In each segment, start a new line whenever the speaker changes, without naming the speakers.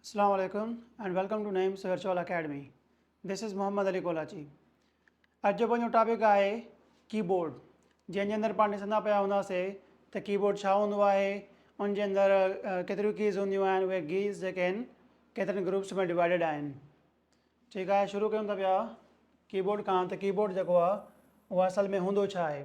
Assalamu alaikum and welcome to Naeem's Virtual Academy. This is Muhammad Ali Kolachi. अॼु जो पंहिंजो topic आहे keyboard. जंहिंजे अंदरि पाण ॾिसंदा पिया हूंदासीं त कीबोर्ड छा हूंदो आहे, उन जे अंदरि केतिरियूं कीज़ हूंदियूं आहिनि, उहे कीज़ जेके आहिनि केतिरनि ग्रुप्स में डिवाइडेड आहिनि। ठीकु आहे, शुरू कयूं था पिया कीबोर्ड खां। त कीबोर्ड जेको आहे उहो असल में हूंदो छा आहे।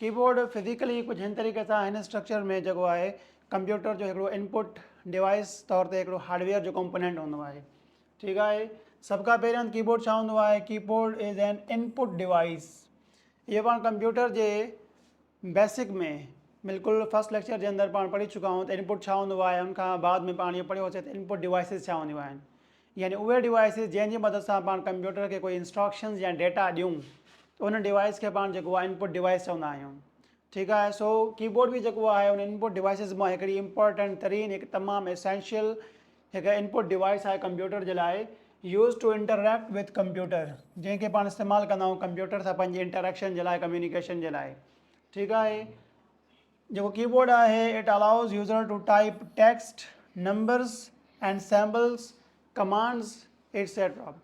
कीबोर्ड फिज़िकली कुझु हिन तरीक़े सां हिन स्ट्रक्चर में जेको आहे कंप्यूटर जो हिकिड़ो इनपुट डिवाइस तौर ते हिकिड़ो हार्डवेयर जो कंपोनेंट हूंदो आहे। ठीकु आहे, सभ खां पहिरियों कीबोर्ड छा हूंदो आहे। Keyboard is an input device. इहो पाण कंप्यूटर जे बेसिक में बिल्कुलु फर्स्ट लेक्चर जे अंदरि पाण पढ़ी चुका आहियूं त इनपुट छा हूंदो आहे। उनखां बाद में पाण इहो पढ़ियोसीं त इनपुट डिवाइसिस छा हूंदियूं आहिनि, यानी उहे डिवाइसिस जंहिंजी मदद सां पाण कंप्यूटर खे कोई इंस्ट्रक्शंस या डेटा ॾियूं त उन डिवाइस खे पाण जेको आहे इनपुट डिवाइस चवंदा आहियूं। ठीकु आहे, सो कीबोर्ड बि जेको आहे उन इनपुट डिवाइसिस मां हिकिड़ी इंपॉर्टेंट तरीन हिकु तमामु एसेंशियल हिकु इनपुट डिवाइस आहे कंप्यूटर जे लाइ, use to interact with computer, जंहिंखे पाण इस्तेमालु कंदा आहियूं कंप्यूटर सां पंहिंजी इंटरेक्शन जे लाइ, कम्युनिकेशन जे लाइ। ठीकु आहे, जेको कीबोर्ड आहे it allows user to type text, numbers and symbols, commands etcetera.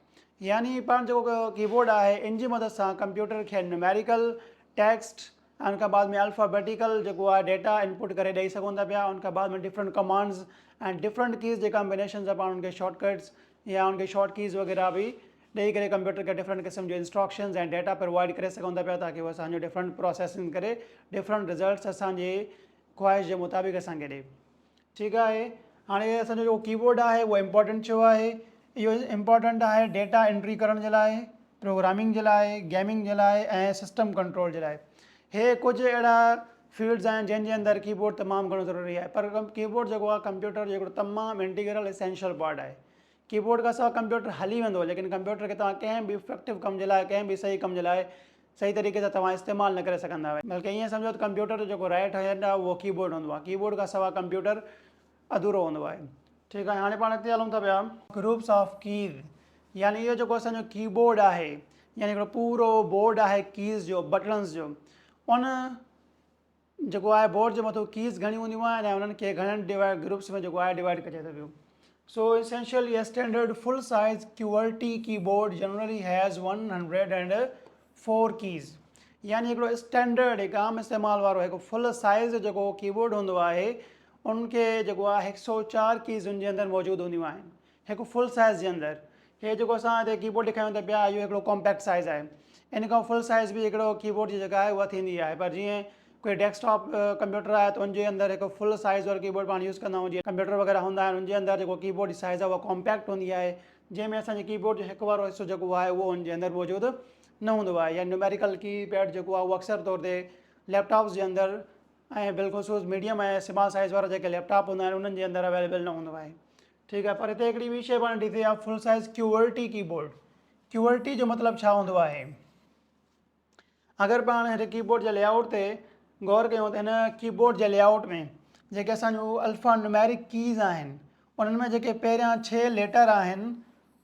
यानी पाण जेको कीबोर्ड आहे इन जी मदद सां कंप्यूटर खे न्यूमेरिकल टेक्स्ट, उनखां बाद में अल्फ़ाबेटिकल जेको आहे डेटा इनपुट करे ॾेई सघूं था पिया। उनखां बाद में different commands and different keys J combination सां पाण उनखे शॉर्टकट्स या उनखे शॉर्ट कीज़ वग़ैरह बि ॾेई करे कंप्यूटर खे डिफरेंट क़िस्म जो इंस्ट्रक्शंस ऐं डेटा प्रोवाइड करे सघूं था पिया, ताकी उहो असांजो डिफरेंट प्रोसेसिंग करे डिफरेंट रिज़ल्ट्स असांजे ख़्वाहिश जे मुताबिक़ असांखे ॾिए। ठीकु आहे, हाणे असांजो जेको कीबोर्ड आहे उहो इम्पॉर्टेंट छो आहे। इहो इम्पॉर्टेंट आहे डेटा एंट्री करण जे लाइ, प्रोग्रामिंग जे लाइ, गेमिंग जे लाइ ऐं सिस्टम कंट्रोल जे लाइ। हे कुझु अहिड़ा फील्ड्स आहिनि जंहिंजे अंदरि कीबोर्ड तमामु घणो ज़रूरी आहे। पर कीबोर्ड जेको आहे कंप्यूटर जो हिकिड़ो तमामु इंटीग्रल एसेंशियल पार्ट आहे। कीबोर्ड खां सवाइ कंप्यूटर हली वेंदो, लेकिन कंप्यूटर खे तव्हां कंहिं बि इफेक्टिव कम जे लाइ, कंहिं बि सही कम जे लाइ सही तरीक़े सां तव्हां इस्तेमालु न करे सघंदा आहियो। बल्कि ईअं सम्झो त कंप्यूटर जो जेको राइट हैंड आहे उहो कीबोर्ड हूंदो आहे। कीबोर्ड खां सवाइ कंप्यूटर अधूरो हूंदो आहे। ठीकु आहे, हाणे पाण हिते हलूं था पिया ग्रुप्स ऑफ कीज़। यानी इहो जेको असांजो कीबोर्ड आहे, यानी हिकिड़ो पूरो बोर्ड आहे कीज़ जो, बटन्स जो। उन जेको आहे बोर्ड जे मथां कीज़ घणी हूंदियूं आहिनि ऐं उन्हनि खे घणनि ग्रुप्स में जेको आहे डिवाइड कजे थो पियो। So essentially a standard full size QWERTY keyboard generally has 104 keys। यानी हिकिड़ो स्टैंडर्ड हिकु आम इस्तेमालु वारो हिकु फुल साइज़ जेको कीबोर्ड हूंदो आहे उनखे जेको आहे 104 कीज़ उनजे अंदरि मौजूदु हूंदियूं आहिनि हिकु फुल साइज़ जे अंदरि। हे जेको असां हिते कीबोर्ड ॾेखारियूं था पिया इहो हिकिड़ो कॉम्पैक्ट साइज़ आहे। इन खां फुल साइज़ बि हिकिड़ो कीबोर्ड जी जेका आहे उहा थींदी आहे। पर जीअं कोई डेस्कटॉप कंप्यूटर आहे त उनजे अंदरि हिकु फुल साइज़ वारो कीबोर्ड पाण यूज़ कंदा आहियूं। जीअं कंप्यूटर वग़ैरह हूंदा आहिनि उनजे अंदरि जेको कीबोर्ड जी साइज़ आहे उहा कॉम्पैक्ट हूंदी आहे, जंहिंमें असांजे कीबोर्ड जो हिकु वारो हिसो जेको आहे उहो उनजे अंदरि मौजूदु न हूंदो आहे। या न्यूमेरिकल की पैड जेको आहे उहो अक्सर तौर ते लैपटॉप्स जे अंदरि ऐं बिलख़ुसूस मीडियम ऐं स्मॉल साइज़ वारा जेके लैपटॉप हूंदा आहिनि उन्हनि जे अंदरि अवेलेबल न हूंदो आहे। ठीकु आहे, पर हिते हिकिड़ी ॿी शइ पाण ॾिठी आहे full size QWERTY keyboard. QWERTY जो मतिलबु छा हूंदो आहे। अगरि पाण हिन कीबोर्ड जे लेआउट ते गौर कयूं त हिन कीबोर्ड जे लेआउट में जेके असांजो अल्फ़ा न्यूमेरिक कीज़ आहिनि उन्हनि में जेके पहिरियां 6 लेटर आहिनि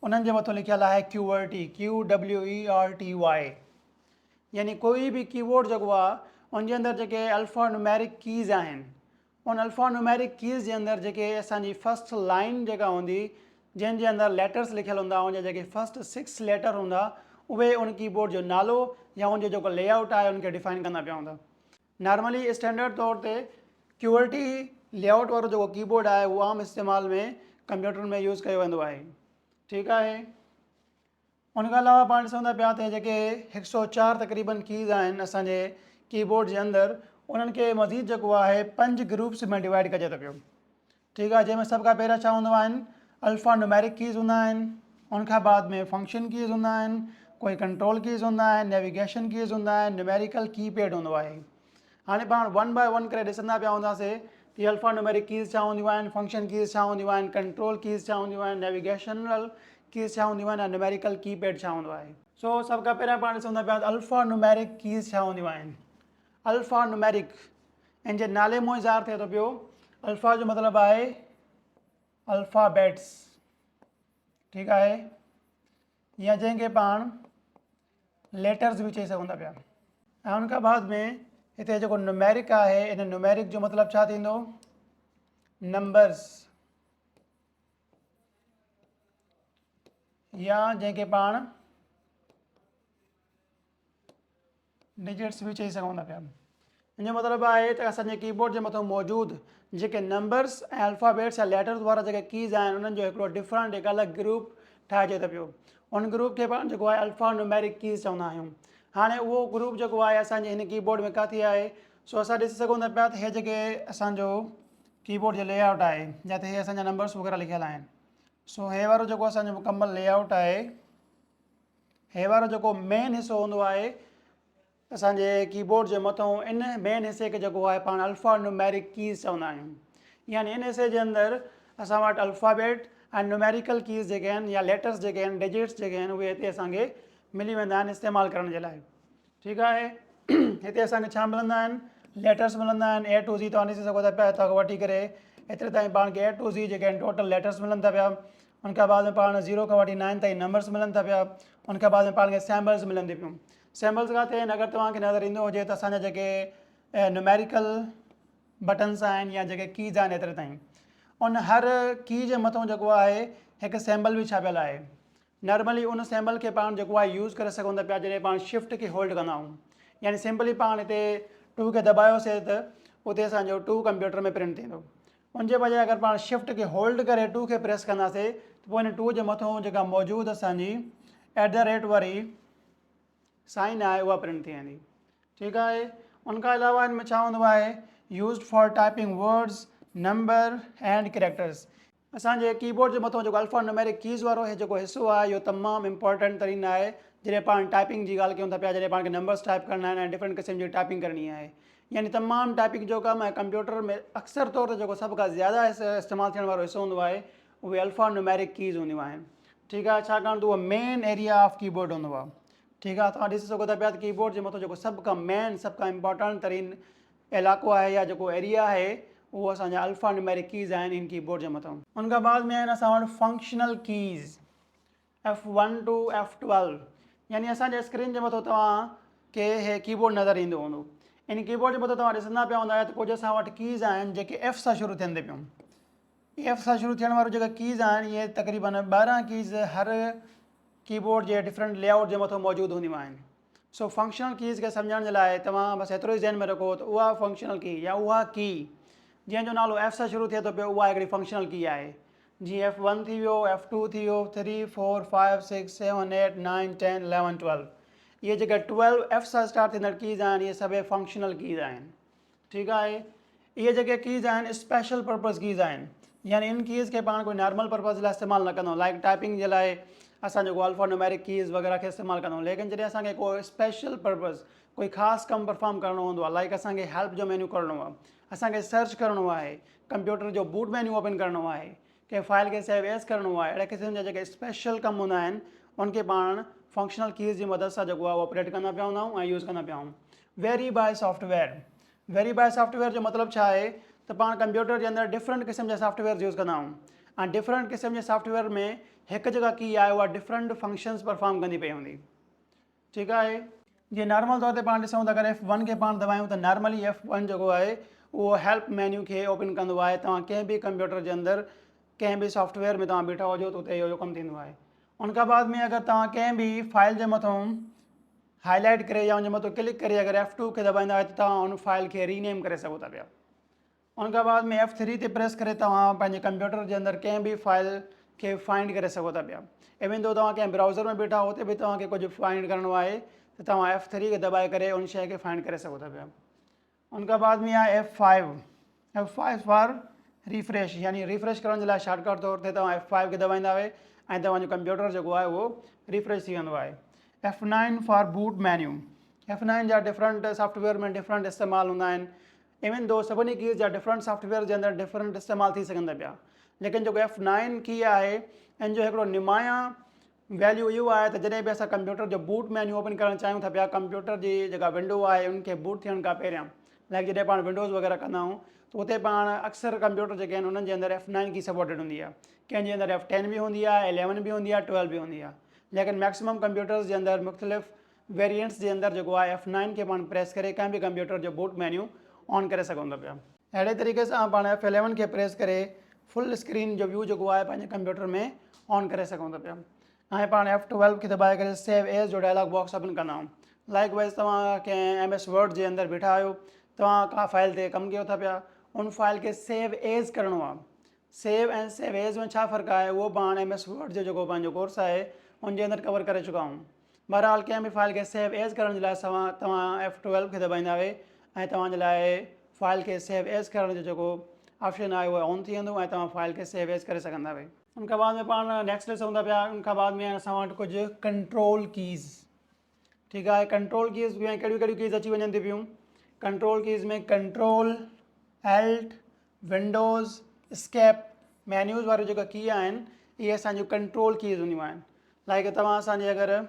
उन्हनि जे मथां लिखियलु आहे QWERTY, QWERTY। यानी कोई बि कीबोर्ड जेको आहे उनजे अंदरि जेके अल्फ़ा न्यूमेरिक कीज़ आहिनि उन अल्फ़ा न्यूमेरिक कीज़ जे अंदरि जेके असांजी फस्ट लाइन जेका हूंदी जंहिंजे अंदरि लेटर्स लिखियलु हूंदा, उनजा जेके फस्ट 6 लेटर हूंदा उहे उन कीबोर्ड जो नालो या उनजो जेको लेआउट आहे उनखे डिफाइन कंदा पिया हूंदा। नॉर्मली स्टैंडर्ड तौर ते QWERTY लेआउट वारो जेको कीबोर्ड आहे उहो आम इस्तेमाल में कंप्यूटर में यूज़ कयो वेंदो आहे। ठीकु आहे, उनखां अलावा पाण ॾिसूं था पिया त जेके 104 तक़रीबन कीज़ आहिनि असांजे कीबोर्ड जे अंदरि उन्हनि खे मज़ीद जेको आहे 5 ग्रुप्स में डिवाइड कजे थो पियो। ठीकु आहे, जंहिंमें सभ खां पहिरियां छा हूंदो आहिनि अल्फ़ा न्यूमेरिक कीज़ हूंदा आहिनि, उनखां बाद में फंक्शन कीज़ हूंदा आहिनि, कोई कंट्रोल कीज़ हूंदा आहिनि, नेविगेशन कीज़ हूंदा आहिनि, न्यूमेरिकल कीपैड हूंदो आहे। हाणे पाण 1 बाय 1 करे ॾिसंदा पिया हूंदासीं कि अल्फ़ा न्यूमेरिक कीज़ छा हूंदियूं आहिनि, फंक्शन कीज़ छा हूंदियूं आहिनि, कंट्रोल कीज़ छा हूंदियूं आहिनि, नेविगेशनल कीज़ छा हूंदियूं आहिनि ऐं न्यूमेरिकल कीपैड छा हूंदो आहे। सो सभ खां पहिरियां पाण ॾिसूं था पिया त अल्फ़ा न्यूमेरिक कीज़ छा हूंदियूं आहिनि। अल्फ़ा न्यूमेरिक इन जे नाले मां ई ज़ाहिर थिए थो पियो, अल्फ़ा जो मतिलबु आहे अल्फ़ाबेट्स। ठीकु आहे, या जंहिंखे पाण लेटर्स बि चई सघूं था पिया। ऐं उनखां बाद में हिते जेको न्यूमेरिक आहे इन न्यूमेरिक जो मतिलबु छा थींदो, नंबर्स। या जंहिंखे पाण डिजिट्स भी चई सघूं था पिया। इन जो मतिलबु आहे त असांजे कीबोर्ड जे मथां मौजूदु जेके नंबर्स ऐं अल्फ़ाबेट्स या लेटर्स वारा जेके कीज़ आहिनि उन्हनि जो हिकिड़ो डिफरेंट हिकु अलॻि ग्रुप ठाहिजे थो पियो। उन ग्रुप खे पाण जेको आहे अल्फ़ा न्यूमेरिक कीज़ चवंदा आहियूं। हाणे उहो ग्रुप जेको आहे असांजे हिन कीबोर्ड में किथे आहे, सो असां ॾिसी सघूं था पिया त हे जेके असांजो कीबोर्ड जो लेआउट आहे जिते हे असांजा नंबर्स वग़ैरह लिखियल आहिनि। सो हे वारो जेको असांजो मुकमल लेआउट आहे, हे वारो जेको मेन हिसो हूंदो आहे असांजे कीबोर्ड जे मथां, इन मेन हिसे खे जेको आहे पाण अल्फ़ा न्यूमेरिक कीज़ चवंदा आहियूं। यानी इन हिसे जे अंदरि असां वटि अल्फ़ाबेट ऐं न्यूमेरिकल कीज़ जेके आहिनि या लेटर्स जेके आहिनि, डिजिट्स जेके आहिनि, उहे हिते असांखे मिली वेंदा आहिनि इस्तेमालु करण जे लाइ। ठीकु आहे। हिते असांखे छा मिलंदा आहिनि, लेटर्स मिलंदा आहिनि A to Z। तव्हां ॾिसी सघो था पिया हितां खां वठी करे एतिरे ताईं पाण खे A to Z जेके आहिनि टोटल लेटर्स मिलनि था पिया। उनखां बाद में पाण 0 खां वठी 9 ताईं नंबर्स मिलनि था पिया। उनखां बाद में पाण खे सैम्बल्स मिलनि थी पियूं। सैम्बल्स किथे आहिनि, अगरि तव्हांखे नज़र ईंदो हुजे त असांजा जेके न्यूमेरिकल बटन्स आहिनि या जेके कीज़ आहिनि एतिरे ताईं, उन हर की जे मथां जेको आहे हिकु सैम्बल बि छापियल आहे। नॉर्मली उन सैम्बल खे पाण जेको आहे यूज़ करे सघूं था पिया जॾहिं पाण शिफ्ट खे होल्ड कंदा आहियूं। यानी सिंपली पाण हिते 2 खे दॿायोसीं त उते असांजो 2 कंप्यूटर में प्रिंट थींदो। उनजे बजाए अगरि पाण शिफ्ट खे होल्ड करे 2 खे प्रेस कंदासीं त पोइ हिन 2 जे मथां जेका मौजूदु असांजी @ वारी साइन आहे उहा प्रिंट थी वेंदी। ठीकु आहे। उनखां अलावा हिन में छा हूंदो आहे, used for typing words, number and characters. असांजे कीबोर्ड जे मथां जेको अल्फ़ा न्यूमेरिक कीज़ वारो हे जेको हिसो आहे इहो तमामु इंपॉर्टेंट तरीन आहे जॾहिं पाण टाइपिंग जी ॻाल्हि कयूं था पिया, जॾहिं पाण खे नंबर्स टाइप करणा आहिनि ऐं डिफरेंट क़िस्म जी टाइपिंग करणी आहे। यानी तमामु टाइपिंग जो कमु ऐं कंप्यूटर में अक्सर तौर ते जेको सभ खां ज़्यादा इस्तेमालु थियण वारो हिसो हूंदो आहे उहे अल्फ़ा न्यूमेरिक कीज़ हूंदियूं आहिनि। ठीकु आहे। छाकाणि त उहो मेन एरिया ऑफ कीबोर्ड हूंदो आहे। ठीकु आहे। तव्हां ॾिसी सघो था पिया त कीबोर्ड जे मथां जेको सभ खां मेन, सभ खां इंपॉर्टेंट तरीन इलाइक़ो आहे या जेको एरिया आहे उहो असांजा अल्फ़ा न्यूमेरिक कीज़ आहिनि इन कीबोर्ड जे मथां। उनखां बाद में आहिनि असां वटि functional keys F1 to F12। यानी असांजे स्क्रीन जे मथां तव्हांखे हे कीबोर्ड नज़र ईंदो हूंदो। इन कीबोर्ड जे मथां तव्हां ॾिसंदा पिया हूंदा त कुझु असां वटि कीज़ आहिनि जेके F सां शुरू थियनि थी पियूं। F सां शुरू थियण वारियूं जेके कीज़ आहिनि इहे तक़रीबन 12 कीज़ हर कीबोर्ड जे डिफरेंट लेआउट जे मथां मौजूदु हूंदियूं आहिनि। सो फंक्शनल कीज़ खे सम्झण जे लाइ तव्हां बसि एतिरो ई ज़हन में रखो त उहा फंक्शनल की या उहा की जंहिंजो नालो F सां शुरू थिए थो पियो उहा हिकिड़ी फंक्शनल की आहे। जीअं F1 थी वियो, F2 थी वियो, 3, 4, 5, 6, 7, 8, 9, 10, 11, 12। इहे जेके 12 F सां स्टार्ट थींदड़ कीज़ आहिनि इहे सभई फंक्शनल कीज़ आहिनि। ठीकु आहे। इहे जेके कीज़ आहिनि स्पेशल पर्पज़ कीज़ आहिनि। यानी इन कीज़ खे पाण कोई नॉर्मल पर्पज़ लाइ इस्तेमालु न कंदो, लाइक टाइपिंग जे लाइ असां जेको अल्फ़ा न्यूमेरिक कीज़ वग़ैरह खे इस्तेमालु कंदा आहियूं। लेकिन जॾहिं असांखे कोई स्पेशल पर्पज़, कोई ख़ासि कमु परफॉर्म करिणो हूंदो आहे, लाइक असांखे हेल्प जो मेन्यू करिणो आहे, असांखे सर्च करिणो आहे, कंप्यूटर जो बूट मेन्यू ओपन करिणो आहे, कंहिं फाइल खे सेव एज़ करिणो आहे, अहिड़े क़िस्म जा जेके स्पेशल कमु हूंदा आहिनि उनखे पाण फंक्शनल कीज़ जी मदद सां जेको आहे ऑपरेट कंदा पिया हूंदा आहियूं ऐं यूज़ कंदा पिया आहियूं। Vary by software. Vary by software जो मतिलबु छा आहे त पाण कंप्यूटर जे अंदरि डिफरेंट क़िस्म जा सॉफ्टवेयर यूज़ कंदा आहियूं ऐं डिफरेंट क़िस्म जे सॉफ्टवेयर में हिकु जेका की आहे उहा डिफरेंट फंक्शन्स परफॉर्म कंदी पई हूंदी। ठीकु आहे। जीअं नॉर्मल तौर ते पाण ॾिसूं त अगरि F1 खे पाण दॿायूं त नॉर्मली F1 जेको आहे उहो हेल्प मेन्यू खे ओपन कंदो आहे। तव्हां कंहिं बि कंप्यूटर जे अंदरि कंहिं बि सॉफ्टवेयर में तव्हां बीठा हुजो त उते इहो कमु थींदो आहे। उनखां बाद में अगरि तव्हां कंहिं बि फाइल जे मथां हाईलाइट करे या उनजे मथां क्लिक करे अगरि F2 खे दॿाईंदा आहियो त तव्हां उन फाइल खे रीनेम करे सघो था पिया। उनखां बाद में F3 ते प्रेस करे तव्हां पंहिंजे कंप्यूटर जे अंदरि कंहिं बि फाइल खे फाइंड करे सघो था पिया। इवन दो तव्हां कंहिं ब्राउज़र में बीठा उते बि तव्हांखे कुझु फाइंड करिणो आहे त तव्हां F3 खे दॿाए करे उन शइ खे फाइंड करे सघो था पिया। उनखां बाद में आहे F5 फॉर रिफ्रेश। यानी रिफ्रेश करण जे लाइ शॉर्टकट तौर ते तव्हां F5 खे दॿाईंदा ऐं तव्हांजो कंप्यूटर जेको आहे उहो रिफ्रेश थी वेंदो आहे। F9 for boot menu. F9 जा डिफरेंट सॉफ्टवेयर में डिफरेंट इस्तेमालु हूंदा आहिनि। इवन दो सभिनी कीज़ जा डिफरेंट सॉफ्टवेयर जे अंदरि डिफरेंट इस्तेमालु थी सघनि था पिया। लेकिन जेको F9 की आहे इन जो हिकिड़ो निमाया वैल्यू इहो आहे त जॾहिं बि असां कंप्यूटर जो बूट मेन्यू ओपन करणु चाहियूं था पिया, कंप्यूटर जी जेका विंडो आहे उनखे बूट थियण खां पहिरियां, लाइक जॾहिं पाण विंडोज़ वग़ैरह कंदा आहियूं त उते पाण अक्सर कंप्यूटर जेके आहिनि उन्हनि जे अंदरि F9 की सपोर्टेड हूंदी आहे। कंहिंजे अंदरि F10 बि हूंदी आहे, 11 बि हूंदी आहे, 12 बि हूंदी आहे। लेकिन मैक्सिमम कंप्यूटर्स जे अंदरि मुख़्तलिफ़ वेरिएंट्स जे अंदरि जेको आहे F9 खे पाण प्रेस करे कंहिं बि कंप्यूटर जो बूट मेन्यू ऑन करे सघूं था पिया। अहिड़े तरीक़े सां पाण F11 खे प्रेस करे फुल स्क्रीन जो व्यू जेको आहे पंहिंजे कंप्यूटर में ऑन करे सघूं था पिया। ऐं पाण F12 खे दॿाए करे सेव एज़ जो डायलॉग बॉक्स ओपन कंदा आहियूं। लाइक वाइज़ तव्हां कंहिं MS वर्ड जे अंदरि बीठा आहियो, तव्हां का फाइल ते कमु कयो था पिया, उन फाइल खे सेव एज़ करिणो आहे। सेव ऐं सेव एज़ में छा फ़र्क़ु आहे उहो पाण MS वर्ड जो जेको पंहिंजो कोर्स आहे उनजे अंदरि कवर करे चुका आहियूं। बहरहाल कंहिं बि फाइल खे सेव एज़ करण जे लाइ तव्हां F12 खे दॿाईंदा ऐं तव्हांजे लाइ फाइल खे सेव एज़ करण जो जेको ऑप्शन आहे उहो ऑन थी वेंदो ऐं तव्हां फाइल खे सेव एज़ करे सघंदा। उनखां बाद में पाण नेक्स्ट ॾिसूं था पिया, उनखां बाद में असां वटि कुझु कंट्रोल कीज़, ठीकु आहे। कंट्रोल कीज़ में कहिड़ियूं कहिड़ियूं कीज़ अची वञनि थी पियूं। कंट्रोल कीज़ में control, alt, Windows, escape, menus वारियूं जेका की आहिनि इहे असांजियूं कंट्रोल कीज़ हूंदियूं आहिनि। लाइक तव्हां असांजे अगरि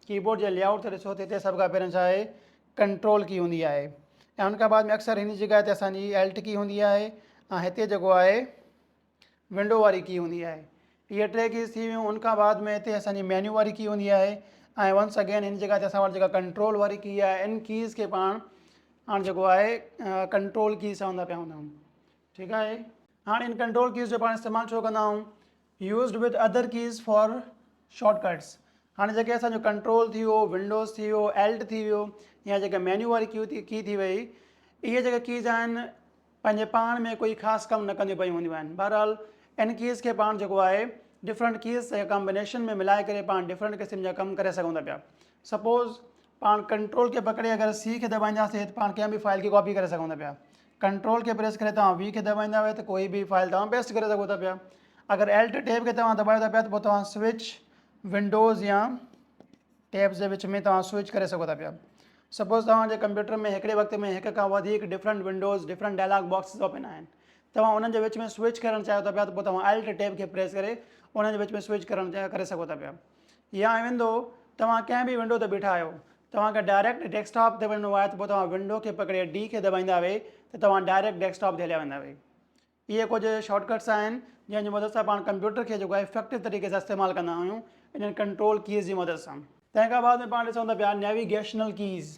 कीबोर्ड जे लेआउट ते ॾिसो त हिते सभ खां पहिरियों छा आहे, कंट्रोल की हूंदी आहे ऐं उनखां बाद में अक्सर हिन जॻह ते असांजी एल्ट की हूंदी आहे ऐं हिते जेको आहे विंडो वारी की हूंदी आहे। इहे टे कीज़ थी वियूं। उनखां बाद में हिते असांजी मेन्यू वारी की हूंदी आहे ऐं वंस अगेन हिन जॻह ते असां वटि जेका कंट्रोल वारी की आहे, इन कीज़ खे पाण हाणे जेको आहे कंट्रोल कीज़ चवंदा पिया हूंदा आहियूं, ठीकु आहे। हाणे इन कंट्रोल कीज़ जो पाण इस्तेमालु छो कंदा आहियूं, used with other keys for shortcuts. हाणे जेके असांजो कंट्रोल थी वियो, विंडोज़ थी वियो, एल्ट थी वियो या जेके मेन्यू वारी की थी वई, इहे जेके कीज़ आहिनि पंहिंजे पाण में कोई ख़ासि कमु न कंदियूं पयूं हूंदियूं आहिनि। बहरहाल इन कीज़ खे पाण जेको आहे डिफरेंट कीज़ जे कॉम्बिनेशन में मिलाए करे पाण डिफरेंट क़िस्म जा कमु करे सघूं था पिया। सपोज़ पाण कंट्रोल खे पकड़े अगरि C खे दॿाईंदासीं त पाण कंहिं बि फाइल खे कॉपी करे सघूं था पिया। कंट्रोल खे प्रेस करे तव्हां V खे दॿाईंदा हुआ त कोई बि फाइल तव्हां पेस्ट करे सघो था पिया। अगरि एल्ट टैब खे तव्हां दॿायो था पिया त पोइ तव्हां स्विच, विंडोज़ या टैब्स जे विच में तव्हां स्विच करे सघो था पिया। सपोज़ तव्हांजे कंप्यूटर में हिकिड़े वक़्त में हिक खां वधीक different windows, different dialog boxes open आहिनि, तव्हां उन्हनि जे विच में स्विच करणु चाहियो था पिया त पोइ तव्हां एल्ट टैब खे प्रेस करे उन्हनि जे विच में स्विच करे सघो था पिया। या इवन दो तव्हां कंहिं बि विंडो ते बीठा आहियो, तव्हांखे डायरेक्ट डेस्कटॉप ते वञिणो आहे त पोइ तव्हां विंडो खे पकड़े D खे दॿाईंदा हुए त तव्हां डायरेक्ट डेस्कटॉप ते हलिया वेंदा हुए। इहे कुझु शॉर्टकट्स आहिनि जंहिंजी मदद सां पाण कंप्यूटर खे जेको आहे इफेक्टिव तरीक़े सां इस्तेमालु कंदा आहियूं इन्हनि कंट्रोल कीज़ जी मदद सां। तंहिंखां बाद में पाण ॾिसूं था पिया नेविगेशनल कीज़।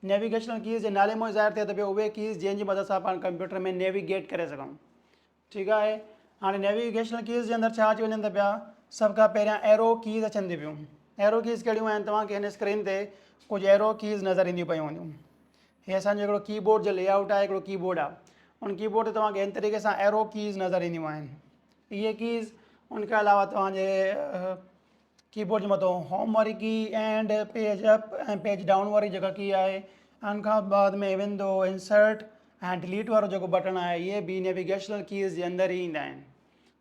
नेविगेशनल कीज़ जे नाले मां ज़ाहिर थिए त पियो उहे कीज़ जंहिंजी मदद सां पाण कंप्यूटर में नेविगेट करे सघूं, ठीकु आहे। हाणे नेविगेशनल कीज़ जे अंदरि छा अची वञनि था पिया, सभ खां पहिरियां एरो कीज़ अचनि थी पियूं। एरो कीज़ कहिड़ियूं आहिनि, तव्हांखे हिन स्क्रीन ते कुझु एरो कीज़ नज़र ईंदियूं पियूं हूंदियूं। हीअ असांजो हिकिड़ो कीबोर्ड जो लेआउट आहे, हिकिड़ो कीबोर्ड आहे। उन कीबोर्ड ते तव्हांखे हिन तरीक़े सां एरो कीज़ नज़र ईंदियूं आहिनि। इहे कीज़ उनखां अलावा तव्हांजे कीबोर्ड जे मथां होम वारी की एंड पेज अप ऐं पेज डाउन वारी जेका की आहे, उनखां बाद में विंडो, इंसर्ट ऐं डिलीट वारो जेको बटन आहे, इहे बि नेविगेशनल कीज़ जे अंदरि ई ईंदा आहिनि,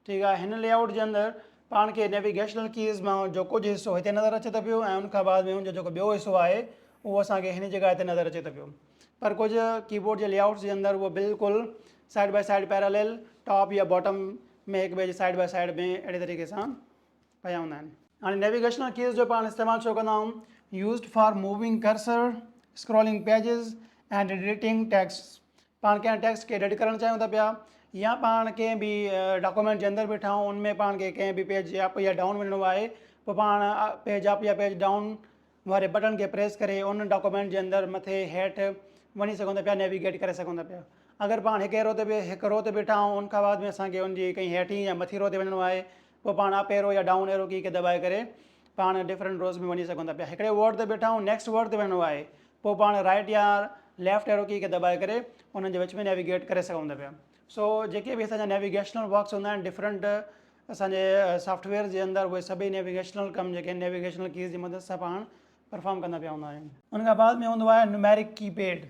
ठीकु आहे। हिन लेआउट जे अंदरि पाण खे नेविगेशनल कीज़ मां जो कुझु हिसो हिते नज़र अचे थो पियो ऐं उनखां बाद में उनजो जेको ॿियो हिसो आहे उहो असांखे हिन जॻह ते नज़र अचे थो पियो। पर कुझु कीबोर्ड जे लेआउट्स जे अंदरि उहो बिल्कुलु side by side parallel top या बॉटम में हिक ॿिए जे साइड बाय साइड में अहिड़े तरीक़े सां पिया हूंदा आहिनि। हाणे नेविगेशनल कीज़ जो पाण इस्तेमालु छो कंदा आहियूं, used for moving cursor, scrolling pages and editing text. पाण कंहिं टेक्स्ट खे एडिट करणु चाहियूं था पिया या पाण कंहिं बि डॉक्यूमेंट जे अंदरि वेठा आहियूं, उनमें पाण खे कंहिं बि पेज अप या डाउन वञिणो आहे, पोइ पाण पेज अप या पेज डाउन वारे बटन खे प्रेस करे उन डॉक्यूमेंट जे अंदरि मथे हेठि वञी सघूं था पिया, नेविगेट करे सघूं था पिया। अगरि पाण हिकु रो ते वेठा आहियूं, उनखां बाद में असांखे उनजी कहीं हेठि या मथे रो ते वञिणो आहे, पोइ पाण अप एरो या डाउन एरो की खे दॿाए करे पाण डिफरेंट रोज़ में वञी सघूं था पिया। हिकिड़े वर्ड ते वेठा आहियूं, नेक्स्ट वर्ड ते वञिणो आहे, पोइ पाण राइट या लेफ्ट एरो की खे दॿाए करे उन्हनि जे विच में नेविगेट करे सघूं था पिया। सो जेके बि असांजा नेविगेशनल बॉक्स हूंदा आहिनि डिफरेंट असांजे सॉफ्टवेयर जे अंदरि, उहे सभई नेविगेशनल कमु जेके नेविगेशनल कीज़ जी मदद सां पाण परफॉर्म कंदा पिया हूंदा आहियूं। उनखां बाद में हूंदो आहे न्यूमेरिक कीपैड।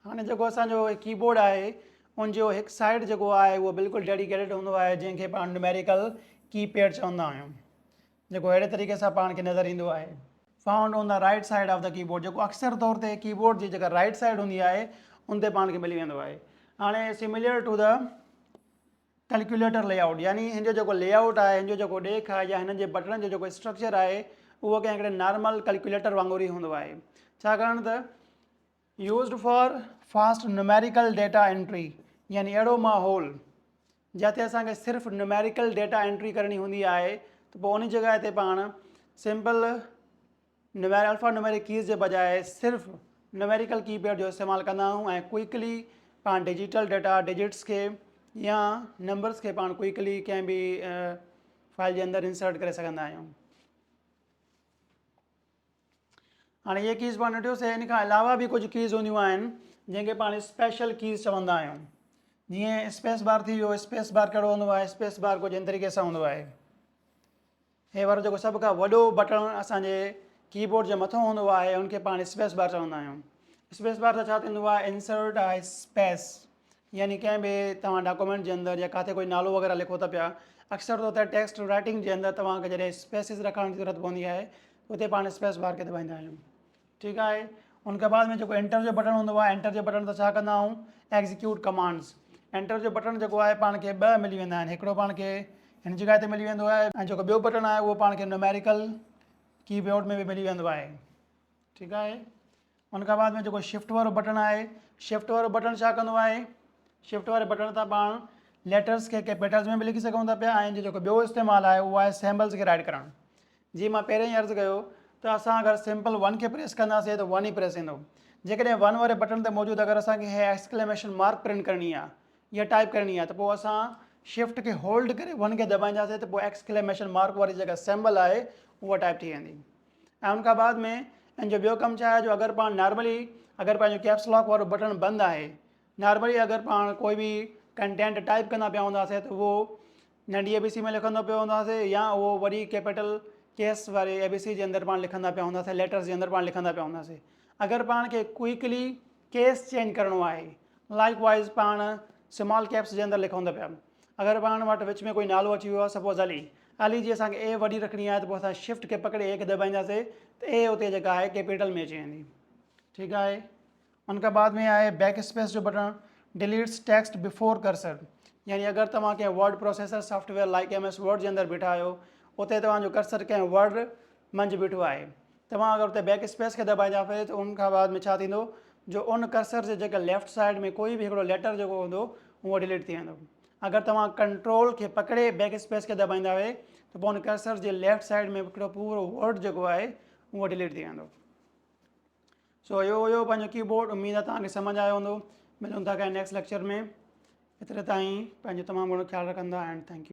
हाणे जेको असांजो कीबोर्ड आहे उनजो हिकु साइड जेको आहे उहो बिल्कुलु डेडिकेटेड हूंदो आहे, जंहिंखे पाण न्यूमेरिकल कीपैड चवंदा आहियूं, जेको अहिड़े तरीक़े सां पाण खे नज़र ईंदो आहे, found on the right side of the keyboard, जेको अक्सर तौर ते कीबोर्ड जी जेका राइट साइड हूंदी आहे उन ते पाण खे मिली वेंदो आहे। हाणे similar to the calculator layout, यानी हिन जो जेको लेआउट आहे, हिन जो जेको ॾेख आहे या हिन जे बटन जो जेको स्ट्रक्चर आहे उहो कंहिं हिकिड़े नॉर्मल कैलकुलेटर वांगुरु ई हूंदो आहे। छाकाणि त used for fast numerical data entry, यानी अहिड़ो माहौल जिते असांखे सिर्फ़ु न्यूमेरिकल डेटा एंट्री करणी हूंदी आहे, त पोइ उन जॻह ते पाण सिंपल अल्फा न्यूमेरिक कीज़ जे बजाए सिर्फ़ु न्यूमेरिकल कीपैड जो इस्तेमालु कंदा आहियूं ऐं क्विकली पाण डिजिटल डेटा डिजिट्स खे या नंबर्स खे पाण क्विकली कंहिं बि फाइल जे अंदरि इंसर्ट करे सघंदा आहियूं। हाणे ये कीज़ पाण ॾिठोसीं, इन खां अलावा बि कुझु कीज़ हूंदियूं आहिनि जंहिंखे पाण स्पेशल कीज़ चवंदा आहियूं। जीअं स्पेस बार थी वियो, स्पेस बार कहिड़ो हूंदो आहे, स्पेस बार कुझु इन तरीक़े सां हूंदो आहे। हे वारो जेको सभ खां वॾो बटण असांजे कीबोर्ड जे मथां हूंदो आहे उनखे पाण स्पेस बार चवंदा आहियूं। स्पेस बार सां छा थींदो आहे, इंसर्ट आहे स्पेस, यानी कंहिं बि तव्हां डॉक्यूमेंट जे अंदरि या किथे कोई नालो वग़ैरह लिखो था पिया, अक्सर तौर ते टेक्स्ट राइटिंग जे अंदरि तव्हांखे जॾहिं स्पेसिस रखण जी ज़रूरत पवंदी आहे उते पाण स्पेस बार खे दबाईंदा आहियूं। ठीकु आहे। उनखां बाद में जेको एंटर जो बटन हूंदो आहे, एंटर जे बटन ते छा कंदा आहियूं, एग्ज़ीक्यूट कमांड्स। एंटर जो बटन जेको आहे पाण खे ॿ मिली वेंदा आहिनि, हिकिड़ो पाण खे हिन जॻह ते मिली वेंदो आहे ऐं जेको ॿियो बटन आहे उहो पाण खे न्यूमेरिकल कीबोर्ड में बि मिली वेंदो आहे। ठीकु आहे। उनखां बाद में जेको शिफ्ट वारो बटन आहे, शिफ्ट वारो बटन छा कंदो आहे, शिफ्ट वारे बटन तां पाण लेटर्स खे कैपिटल्स में बि लिखी सघूं था पिया ऐं जेको ॿियो इस्तेमालु आहे उहो आहे सिम्बल्स खे राइट करणु। जीअं मां पहिरियों ई अर्ज़ु कयो त असां अगरि सिंपल 1 खे प्रेस कंदासीं त 1 ई प्रेस ईंदो। जेकॾहिं 1 वारे बटन ते मौजूदु अगरि असांखे हे एक्सक्लेमेशन मार्क प्रिंट करणी आहे या टाइप करणी आहे त पोइ असां शिफ्ट खे होल्ड करे 1 खे दबाईंदासीं त पोइ एक्सक्लेमेशन मार्क वारी जेका सिंबल आहे उहा टाइप थी वेंदी। ऐं उनखां बाद में इन जो ॿियो कमु छा आहे, जो अगरि पाण नॉर्मली अगरि पंहिंजो कैप्स लॉक वारो बटन बंदि आहे, नॉर्मली अगरि पाण कोई बि कंटेंट टाइप कंदा पिया हूंदासीं त उहो नंढी ABC में लिखंदा पिया हूंदासीं या उहो वरी कैपिटल केस वारे ABC जे अंदरि पाण लिखंदा पिया हूंदासीं, लेटर्स जे अंदरि पाण लिखंदा पिया हूंदासीं। अगरि पाण खे क्विकली केस चेंज करिणो आहे, लाइक वाइज़ पाण स्मॉल कैप्स जे अंदरि लिखूं था पिया, अगरि पाण वटि विच में कोई नालो अची वियो आहे, सपोज़ अली जी असांखे ए वॾी रखणी आहे त पोइ असां शिफ्ट खे पकड़े ए खे दबाईंदासीं त ए उते जेका आहे कैपिटल में अची वेंदी। ठीकु आहे। उनखां बाद में आहे बैक स्पेस जो button, deletes text before cursor, यानी अगरि तव्हां कंहिं word processor software like MS word जे अंदरि बीठा आहियो, उते तव्हांजो कर्सर कंहिं वर्ड मंझि बीठो आहे, तव्हां अगरि उते बैक स्पेस खे दबाईंदासीं त उनखां बाद में छा थींदो, जो उन कर्सर जे जेका लेफ्ट साइड में कोई बि हिकिड़ो लेटर जेको हूंदो उहो डिलीट थी वेंदो। अगरि तव्हां कंट्रोल खे पकड़े बैक स्पेस खे दबाईंदा हुए त पोइ उन कर्सर जे लेफ्ट साइड में हिकिड़ो पूरो वर्ड जेको आहे उहो डिलीट थी वेंदो। सो इहो हुयो पंहिंजो कीबोर्ड। उमेदु आहे तव्हांखे सम्झ आयो हूंदो। मिलूं था कंहिं नेक्स्ट लेक्चर में। एतिरे ताईं पंहिंजो तमामु घणो ख़्यालु रखंदा एंड थैंक यू।